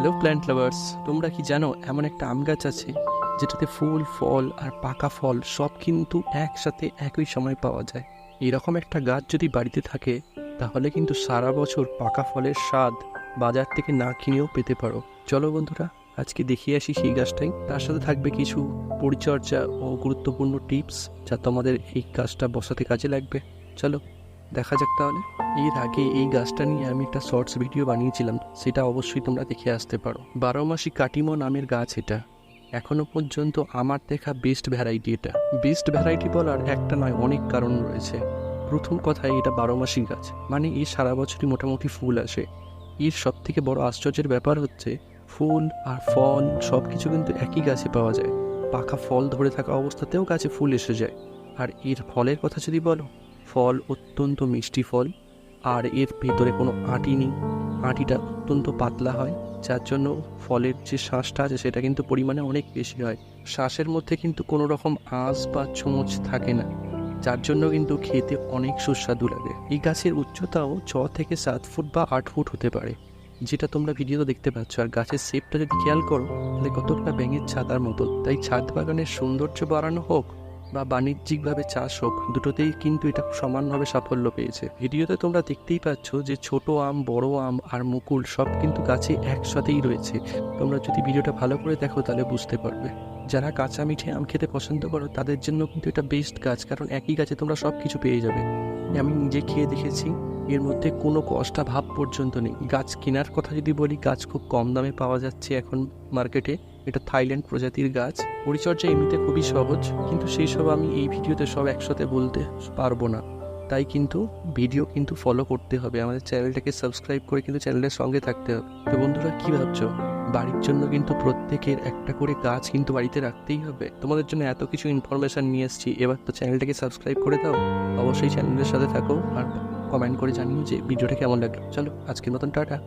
Hello plant lovers, তোমরা কি জানো এমন একটা আম গাছ আছে যেটাতে ফুল, ফল আর পাকা ফল সব কিন্তু একসাথে একই সময় পাওয়া যায়। এরকম একটা গাছ যদি বাড়িতে থাকে তাহলে কিন্তু সারা বছর পাকা ফলের স্বাদ বাজার থেকে না কিনেও পেতে পারো। চলো বন্ধুরা, আজকে দেখিয়ে আসি সেই গাছটাই। তার সাথে থাকবে কিছু পরিচর্যা ও গুরুত্বপূর্ণ টিপস যা তোমাদের এই গাছটা বসাতে কাজে লাগবে। চলো দেখা যাক তাহলে। এর আগে এই গাছটা নিয়ে আমি একটা শর্টস ভিডিও বানিয়েছিলাম, সেটা অবশ্যই তোমরা দেখে আসতে পারো। 12 মাসি কাটিমো নামের গাছ এটা। এখনো পর্যন্ত আমার দেখা বেস্ট ভ্যারাইটি এটা। বেস্ট ভ্যারাইটি বলার একটা নয়, অনেক কারণ রয়েছে। প্রথম কথায় এটা 12 মাসি গাছ, মানে এর সারা বছরই মোটামুটি ফুল আসে। এর সব থেকে বড় আশ্চর্যের ব্যাপার হচ্ছে ফুল আর ফল সব কিছু কিন্তু একই গাছে পাওয়া যায়। পাকা ফল ধরে থাকা অবস্থাতেও গাছে ফুল এসে যায়। আর এর ফলের কথা যদি বলো, ফল অত্যন্ত মিষ্টি ফল, আর এর ভেতরে কোনো আঁটি নেই। আঁটিটা অত্যন্ত পাতলা হয়, যার জন্য ফলের যে শাঁসটা আছে সেটা কিন্তু পরিমাণে অনেক বেশি হয়। শাঁসের মধ্যে কিন্তু কোনো রকম আঁশ বা ছোঁচ থাকে না, যার জন্য কিন্তু খেতে অনেক সুস্বাদু লাগে। এই গাছের উচ্চতাও 6 থেকে 7 ফুট বা 8 ফুট হতে পারে, যেটা তোমরা ভিডিওতে দেখতে পাচ্ছ। আর গাছের শেপটা যদি খেয়াল করো তাহলে কতটা ব্যাঙের ছাতার মতন। তাই ছাদ বাগানের সৌন্দর্য বাড়ানো হোক বা বাণিজ্যিকভাবে চাষ হোক, দুটোতেই কিন্তু এটা সমানভাবে সাফল্য পেয়েছে। ভিডিওতে তোমরা দেখতেই পাচ্ছ যে ছোট আম, বড় আম আর মুকুল সব কিন্তু গাছে একসাথেই রয়েছে। তোমরা যদি ভিডিওটা ভালো করে দেখো তাহলে বুঝতে পারবে। যারা কাঁচা মিঠে আম খেতে পছন্দ করো তাদের জন্য কিন্তু এটা বেস্ট গাছ, কারণ একই গাছে তোমরা সব কিছু পেয়ে যাবে। আমি নিজে খেয়ে দেখেছি, এর মধ্যে কোনো কষ্টা ভাব পর্যন্ত নেই। গাছ কেনার কথা যদি বলি, গাছ খুব কম দামে পাওয়া যাচ্ছে এখন মার্কেটে। এটা থাইল্যান্ড প্রজাতির গাছ। পরিচর্যা এমনিতে খুবই সহজ, কিন্তু সেই সব আমি এই ভিডিওতে সব একসাথে বলতে পারবো না। তাই কিন্তু ভিডিও কিন্তু ফলো করতে হবে, আমাদের চ্যানেলটাকে সাবস্ক্রাইব করে কিন্তু চ্যানেলের সঙ্গে থাকতে হবে। তো বন্ধুরা, কি ভাবছো? বাড়ির জন্য কিন্তু প্রত্যেকের একটা করে গাছ কিন্তু বাড়িতে রাখতেই হবে। তোমাদের জন্য এত কিছু ইনফরমেশন নিয়ে এসেছি, এবার তো চ্যানেলটাকে সাবস্ক্রাইব করে দাও। অবশ্যই চ্যানেলের সাথে থাকো আর কমেন্ট করে জানিও যে ভিডিওটা কেমন লাগলো। চলো আজকের মতন টাটা।